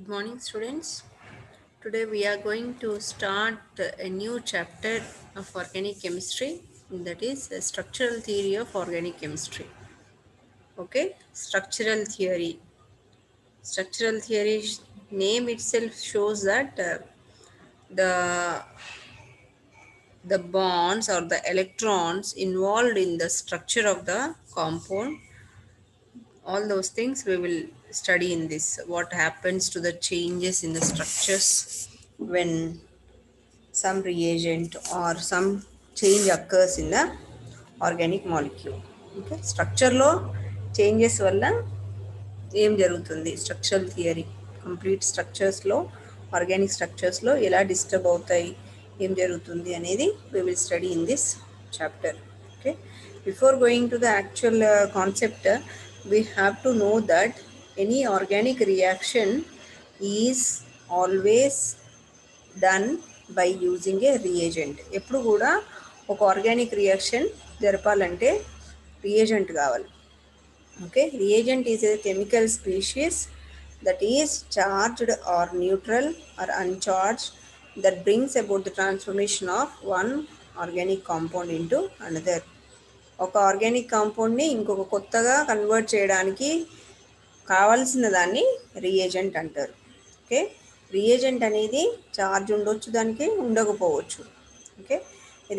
Good morning, students. Today we are going to start a new chapter of organic chemistry, that is structural theory of organic chemistry. Okay, structural theory. Structural theory name itself shows that the the bonds or the electrons involved in the structure of the compound, all those things we will study in this. What happens to the changes in the structures when some reagent or some change occurs in the organic molecule. Okay స్ట్రక్చర్లో changes వల్ల ఏం జరుగుతుంది, structural theory complete స్ట్రక్చర్స్లో, organic స్ట్రక్చర్స్లో ఎలా disturb అవుతాయి, ఏం జరుగుతుంది అనేది we will study in this chapter. Okay, before going to the actual concept, we have to know that any organic reaction is always done by using a reagent. ఎప్పుడు కూడా ఒక ఆర్గానిక్ రియాక్షన్ జరపాలంటే reagent కావాలి. Okay, reagent is a chemical species that is charged or neutral or uncharged that brings about the transformation of one organic compound into another. ఒక organic కాంపౌండ్ని ఇంకొక కొత్తగా convert చేయడానికి కావాల్సిన దాన్ని రియేజెంట్ అంటారు. ఓకే, రియేజెంట్ అనేది చార్జ్ ఉండొచ్చు, దానికి ఉండకపోవచ్చు. Okay,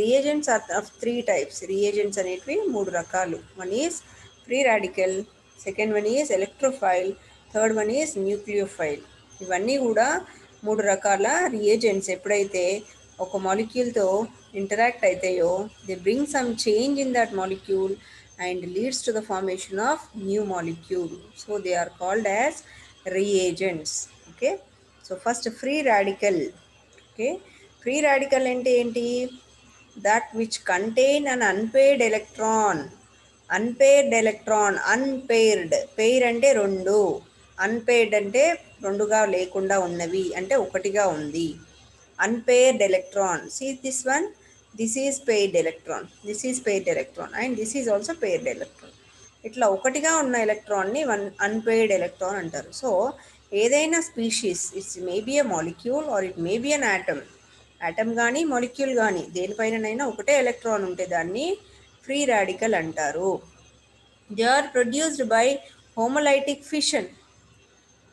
reagents are of 3 types. Reagents అనేటివి 3 రకాలు. One is free radical, second one is electrophile, third one is nucleophile. ఇవన్నీ కూడా 3 రకాల రియేజెంట్స్. ఎప్పుడైతే ఒక మాలిక్యూల్తో ఇంటరాక్ట్ అవుతాయో they bring some change in that molecule and leads to the formation of new molecule. So they are called as reagents. Okay, so first free radical. Okay, free radical ante enti, that which contain an unpaired electron. Unpaired electron, unpaired, pair ante rendu, unpaired ante renduga lekunda unnavi ante okatiga undi. Unpaired electron, see this one, this is paired electron, this is paired electron, and this is also paired electron. ఇట్లా ఒకటిగా ఉన్న ఎలక్ట్రాన్ని one unpaired electron అంటారు. So ఏదైనా species, it's maybe a molecule or it maybe an atom, atom కానీ molecule కానీ దేనిపైనైనా ఒకటే ఎలక్ట్రాన్ ఉంటే దాన్ని ఫ్రీ రాడికల్ అంటారు. They are produced by homolytic fission.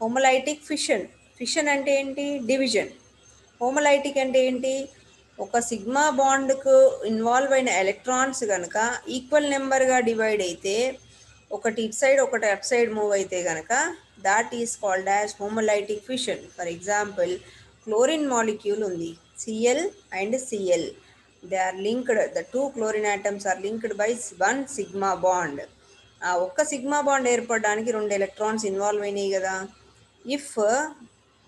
Homolytic fission, fission అంటే ఏంటి, డివిజన్. హోమోలైటిక్ అంటే ఏంటి, ఒక సిగ్మా బాండ్కు ఇన్వాల్వ్ అయిన ఎలక్ట్రాన్స్ కనుక ఈక్వల్ నెంబర్గా డివైడ్ అయితే, ఒకటి ఇట్ సైడ్ ఒకటి అట్ సైడ్ మూవ్ అయితే కనుక that is called as homolytic fission. For example, chlorine molecule ఉంది, CL and CL. They are linked, the 2 chlorine atoms are linked by 1 sigma bond. ఆ ఒక్క సిగ్మా బాండ్ ఏర్పడడానికి 2 ఎలక్ట్రాన్స్ ఇన్వాల్వ్ అయినాయి కదా. If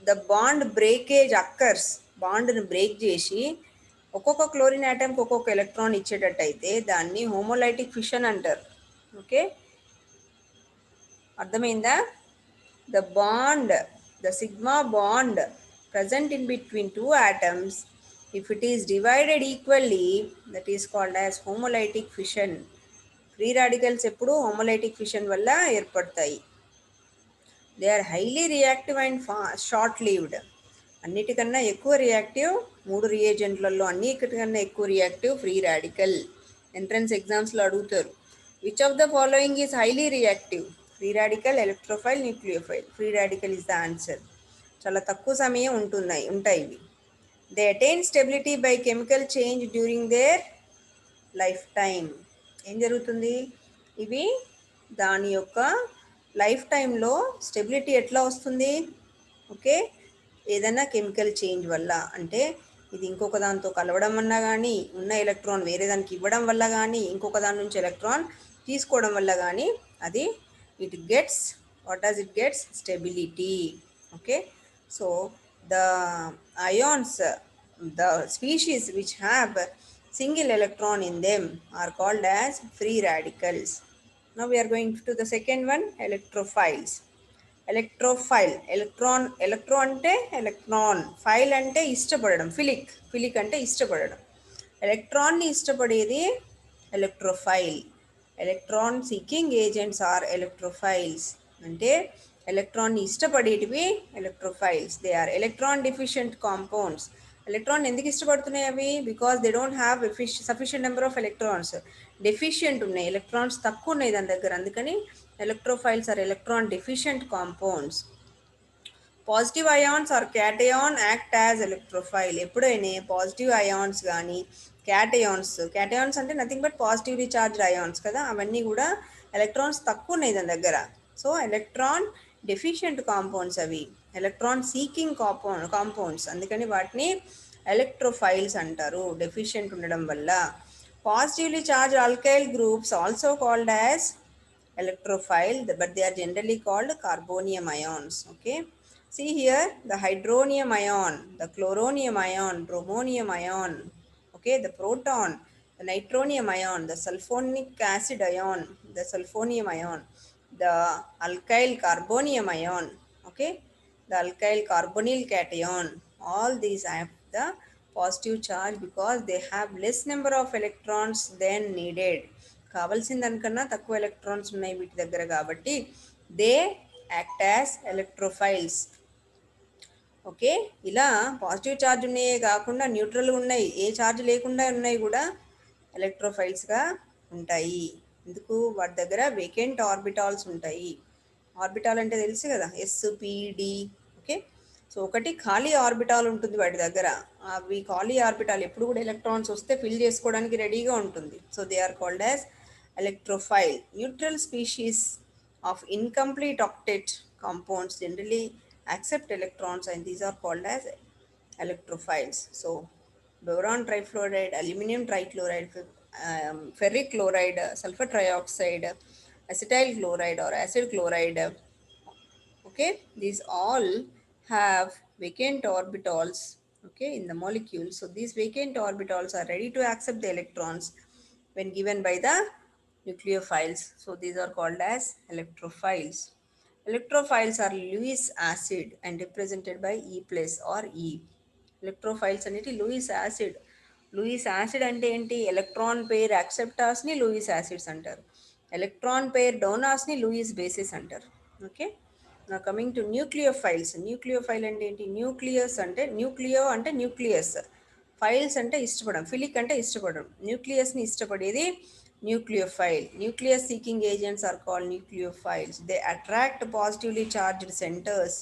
the bond breakage occurs, బాండ్ని break చేసి ఒక్కొక్క chlorine ఆటమ్కి ఒక్కొక్క ఎలక్ట్రాన్ ఇచ్చేటట్టు అయితే దాన్ని హోమోలైటిక్ ఫిషన్ అంటారు. ఓకే, అర్థమైందా? The bond, the sigma bond present in between 2 atoms, if it is divided equally, that is called as homolytic fission. Free radicals ఎప్పుడు హోమోలైటిక్ ఫిషన్ వల్ల ఏర్పడతాయి. They are highly reactive and short lived. అన్నిటికన్నా ఎక్కువ reactive 3 రియేజెంట్లలో అన్నిటికన్నా ఎక్కువ reactive free radical. Entrance ఎగ్జామ్స్లో అడుగుతారు, which of the following is highly reactive? Free radical, electrophile, nucleophile. Free radical is the answer. చాలా తక్కువ సమయం ఉంటాయి ఇవి. They attain stability by chemical change during their life time. ఏం జరుగుతుంది, ఇవి దాని యొక్క లైఫ్ టైంలో స్టెబిలిటీ ఎట్లా వస్తుంది? ఓకే, ఏదైనా కెమికల్ చేంజ్ వల్ల, అంటే ఇది ఇంకొక దాంతో కలవడం వల్ల కానీ, ఉన్న ఎలక్ట్రాన్ వేరే దానికి ఇవ్వడం వల్ల కానీ, ఇంకొక దాని నుంచి ఎలక్ట్రాన్ తీసుకోవడం వల్ల కానీ అది it gets, what does it gets? Stability. Okay, so the ions, the species which have single electron in them are called as free radicals. Now we are going to the second one, electrophiles. Electrophile, electro అంటే electron, phile అంటే ఇష్టపడడం, philic అంటే ఇష్టపడడం. ఎలక్ట్రాన్ని ఇష్టపడేది electrophile. Electron seeking agents are electrophiles. అంటే electron ఇష్టపడేటివి electrophiles. They are electron deficient compounds. Electron ఎందుకు ఇష్టపడుతున్నాయి అవి? Because they don't have sufficient number of electrons. Deficient ఉన్నాయి, ఎలక్ట్రాన్స్ తక్కువ ఉన్నాయి దాని దగ్గర, అందుకని electrophiles are electron deficient compounds. Positive ions or cation act as electrophile. ఎప్పుడైనా పాజిటివ్ అయాన్స్ కానీ క్యాటయాన్స్ అంటే nothing but positively charged ions కదా, అవన్నీ కూడా ఎలక్ట్రాన్స్ తక్కువ ఉన్నాయి దాని దగ్గర. సో ఎలక్ట్రాన్ డెఫిషియంట్ కాంపౌండ్స్ అవి, ఎలక్ట్రాన్ సీకింగ్ కాంపౌండ్స్, అందుకని వాటిని ఎలక్ట్రోఫైల్స్ అంటారు డెఫిషియంట్ ఉండడం వల్ల. Positively charge alkyl groups also called as electrophile, but they are generally called carbonium ions. Okay, see here the hydronium ion, the chloronium ion, bromonium ion, okay, the proton, the nitronium ion, the sulfonic acid ion, the sulfonium ion, the alkyl carbonium ion, okay, the alkyl carbonyl cation, all these have the positive charge because they have less number of electrons than needed. కావాల్సిన దానికన్నా తక్కువ electrons ఉన్నాయి వీటి దగ్గర కాబట్టి they act as electrophiles. Okay, ఇలా positive charge ఉన్నాయే కాకుండా న్యూట్రల్ ఉన్నాయి, ఏ ఛార్జ్ లేకుండా ఉన్నాయి కూడా ఎలక్ట్రోఫైల్స్గా ఉంటాయి. ఎందుకు? వాటి దగ్గర వేకెంట్ ఆర్బిటాల్స్ ఉంటాయి. ఆర్బిటాల్ అంటే తెలుసు కదా, ఎస్పిడి. ఓకే, సో ఒకటి ఖాళీ ఆర్బిటాల్ ఉంటుంది వాటి దగ్గర. అవి ఖాళీ ఆర్బిటాల్ ఎప్పుడు కూడా ఎలక్ట్రాన్స్ వస్తే ఫిల్ చేసుకోవడానికి రెడీగా ఉంటుంది. So they are called as electrophile. Neutral species of incomplete octet compounds generally accept electrons and these are called as electrophiles. So boron trifluoride, aluminum trichloride, ferric chloride, sulfur trioxide, acetyl chloride or acid chloride, okay, these all have vacant orbitals, okay, in the molecule. So these vacant orbitals are ready to accept the electrons when given by the nucleophiles. So these are called as electrophiles. Electrophiles are Lewis acid and represented by E plus or E. Electrophiles అనేది Lewis acid. Lewis acid అంటే ఏంటి? Electron pair యాక్సెప్టార్స్ని Louis acids అంటారు, electron pair డోనార్స్ని Louis basis అంటారు. Okay, నా coming to nucleophiles. Nucleophile అంటే ఏంటి? Nucleus అంటే Nucleo అంటే న్యూక్లియస్, ఫైల్స్ అంటే ఇష్టపడడం, ఫిలిక్ అంటే ఇష్టపడడం, న్యూక్లియస్ని ఇష్టపడేది nucleophile. Nucleus seeking agents are called nucleophiles. They attract positively charged centers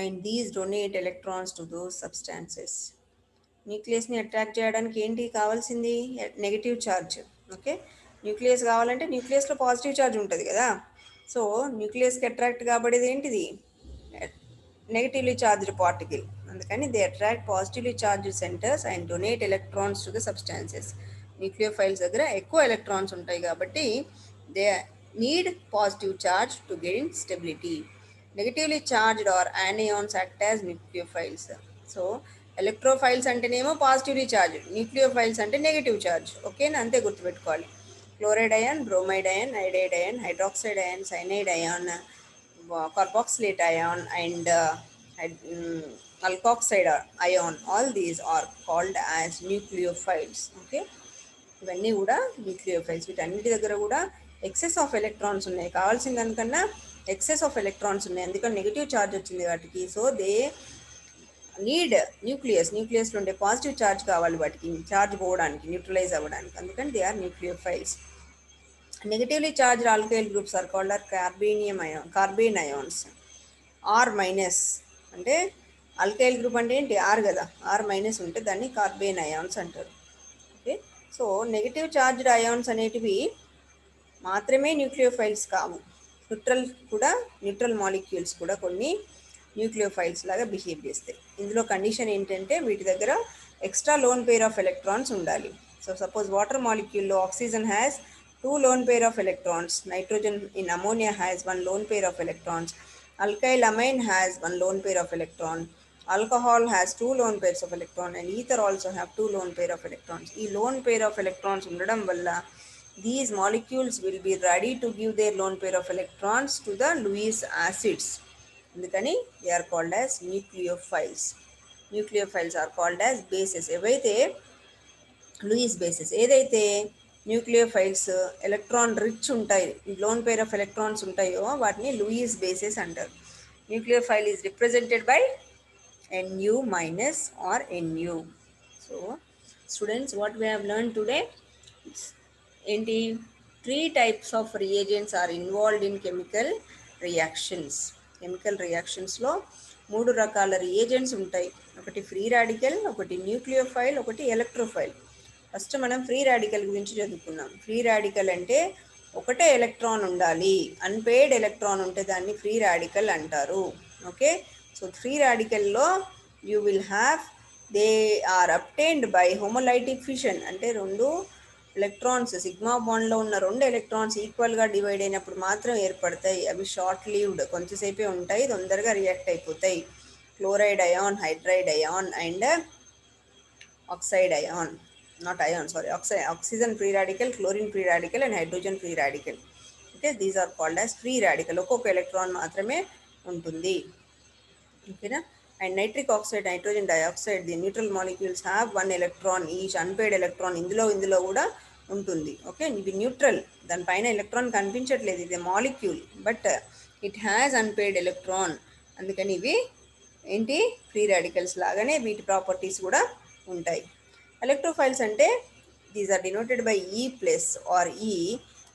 and these donate electrons to those substances. న్యూక్లియస్ని అట్రాక్ట్ చేయడానికి ఏంటి కావాల్సింది? Negative charge. ఓకే, న్యూక్లియస్ కావాలంటే న్యూక్లియస్లో పాజిటివ్ ఛార్జ్ ఉంటుంది కదా. సో న్యూక్లియస్కి అట్రాక్ట్ కాబడేది ఏంటిది? Negatively charged particle. అందుకని they attract positively charged centres and donate electrons to the substances. Nucleophiles దగ్గర ఎక్కువ ఎలక్ట్రాన్స్ ఉంటాయి కాబట్టి they need positive charge to gain stability. Negatively charged or anions act as nucleophiles. So electrophiles అంటేనేమో positively charge, nucleophiles అంటే negative charge. ఓకేనా, అంతే గుర్తుపెట్టుకోవాలి. Chloride ion, bromide ion, iodide ion, hydroxide ion, cyanide ion, carboxylate ion and alkoxide ion, all these are called as nucleophiles. Okay, ఇవన్నీ కూడా nucleophiles. వీటన్నిటి దగ్గర కూడా ఎక్సెస్ ఆఫ్ ఎలక్ట్రాన్స్ ఉన్నాయి, కావాల్సిన దానికన్నా ఎక్సెస్ ఆఫ్ ఎలక్ట్రాన్స్ ఉన్నాయి, అందుకని నెగిటివ్ ఛార్జ్ వచ్చింది వాటికి. సో దే నీడ్ న్యూక్లియస్లో ఉండే పాజిటివ్ ఛార్జ్ కావాలి వాటికి ఛార్జ్ పోవడానికి, న్యూట్రలైజ్ అవ్వడానికి, అందుకని they are nucleophiles. Negatively charged alkyl groups are called or carbanions. R minus అంటే ఆల్కైల్ గ్రూప్ అంటే ఏంటి? ఆర్ కదా, ఆర్ మైనస్ ఉంటే దాన్ని కార్బేన్ అయాన్స్ అంటారు. Okay, so negative charged ions అనేటివి మాత్రమే న్యూక్లియోఫైల్స్ కావు, న్యూట్రల్ మాలిక్యూల్స్ కూడా కొన్ని న్యూక్లియోఫైల్స్ లాగా బిహేవ్ చేస్తాయి. ఇందులో కండిషన్ ఏంటంటే వీటి దగ్గర extra lone pair of electrons ఉండాలి. సో సపోజ్ వాటర్ మాలిక్యూల్లో oxygen has 2 lone pair of electrons, nitrogen in ammonia has 1 lone pair of electrons, alkyl amine has 1 lone pair of electron, alcohol has 2 lone pairs of electron and ether also have 2 lone pair of electrons. ఈ lone pair of electrons ఉండడం వల్ల these molecules will be ready to give their lone pair of electrons to the Lewis acids. అందుకని they are called as nucleophiles. Nucleophiles are called as bases. ఏవైతే Louis basis, ఏదైతే nucleophiles electron rich ఉంటాయి, loan pair of electrons ఉంటాయో వాటిని Louis bases అంటారు. Nucleophile is represented by Nu minus or Nu. So students, what we have learned today, ఏంటి, 3 types of reagents are involved in chemical reactions. Chemical రియాక్షన్స్లో 3 రకాల reagents ఉంటాయి. ఒకటి free radical, ఒకటి nucleophile, ఒకటి ఎలక్ట్రోఫైల్. ఫస్ట్ మనం free radical గురించి చదువుకున్నాం. ఫ్రీ రాడికల్ అంటే ఒకటే ఎలక్ట్రాన్ ఉండాలి, అన్పేయిడ్ ఎలక్ట్రాన్ ఉంటే దాన్ని ఫ్రీ రాడికల్ అంటారు. ఓకే, సో ఫ్రీ రాడికల్లో you will have, they are obtained by homolytic fission. అంటే రెండు ఎలక్ట్రాన్స్ సిగ్మా బాండ్లో ఉన్న 2 ఎలక్ట్రాన్స్ ఈక్వల్గా డివైడ్ అయినప్పుడు మాత్రం ఏర్పడతాయి. అవి షార్ట్ లీవ్డ్, కొంచెంసేపే ఉంటాయి, తొందరగా రియాక్ట్ అయిపోతాయి. Chloride ion, hydride ion and oxide ion, not ion sorry, oxygen free radical, chlorine free radical and hydrogen free radical. Okay, these are called as free radical. ఒక్కొక్క electron మాత్రమే ఉంటుంది. ఓకేనా. And nitric oxide, nitrogen dioxide, the neutral molecules have 1 electron each. Unpaired electron ఇందులో కూడా ఉంటుంది. Okay, ఇది neutral, దానిపైన electron కనిపించట్లేదు, ఇది molecule, but it has unpaired electron. అందుకని ఇవి ఏంటి, ఫ్రీ రాడికల్స్ లాగానే వీటి ప్రాపర్టీస్ కూడా ఉంటాయి. ఎలక్ట్రోఫైల్స్ అంటే దీస్ ఆర్ డినోటెడ్ బై ఈ ప్లస్ ఆర్ ఈ.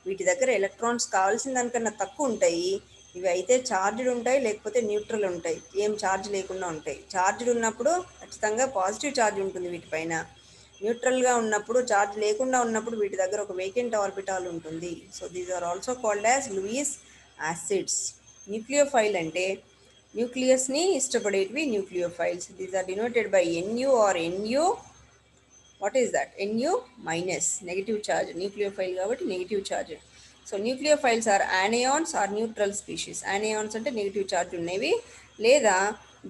వీటి దగ్గర ఎలక్ట్రాన్స్ కావాల్సిన దానికన్నా తక్కువ ఉంటాయి. ఇవి అయితే ఛార్జ్డ్ ఉంటాయి, లేకపోతే న్యూట్రల్ ఉంటాయి, ఏం ఛార్జ్ లేకుండా ఉంటాయి. ఛార్జ్డ్ ఉన్నప్పుడు ఖచ్చితంగా పాజిటివ్ ఛార్జ్ ఉంటుంది వీటిపైన. న్యూట్రల్గా ఉన్నప్పుడు, ఛార్జ్ లేకుండా ఉన్నప్పుడు వీటి దగ్గర ఒక వేకెంట్ ఆర్బిటాల్ ఉంటుంది. So these are also called as Lewis acids. Nucleophile అంటే న్యూక్లియస్ని ఇష్టపడేటివి nucleophiles. These are denoted by Nu or Nu. What is that? Nu minus, negative charge. Nucleophile కాబట్టి negative charge. So nucleophiles are anions or neutral species. Anions అంటే negative charge ఉన్నవి, లేదా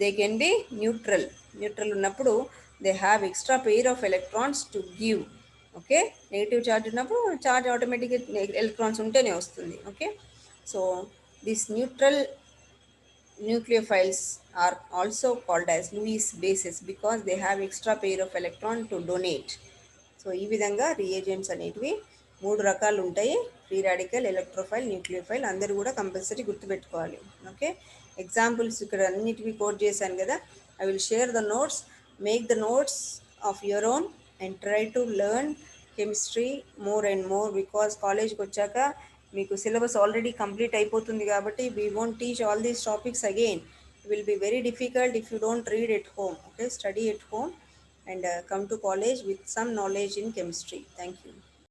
they can be neutral. Neutral ఉన్నప్పుడు they have extra pair of electrons to give. Okay, negative charge ఉన్నప్పుడు charge ఆటోమేటిక్గా electrons ఉంటేనే వస్తుంది. Okay, so this neutral nucleophiles are also called as Lewis bases because they have extra pair of electron to donate. So ఈ విధంగా reagents అనేటివి 3 రకాలు ఉంటాయి, free radical, electrophile, nucleophile. అందరూ కూడా కంపల్సరీ గుర్తుపెట్టుకోవాలి. ఓకే, ఎగ్జాంపుల్స్ ఇక్కడ అన్నిటివి కోట్ చేశాను కదా. I will share the notes, make the notes of your own and try to learn chemistry more and more. Because కాలేజ్కి వచ్చాక మీకు సిలబస్ ఆల్రెడీ కంప్లీట్ అయిపోతుంది కాబట్టి we won't teach all these topics again. It will be very difficult if you don't read at home. Okay, study at home and come to college with some knowledge in chemistry. Thank you.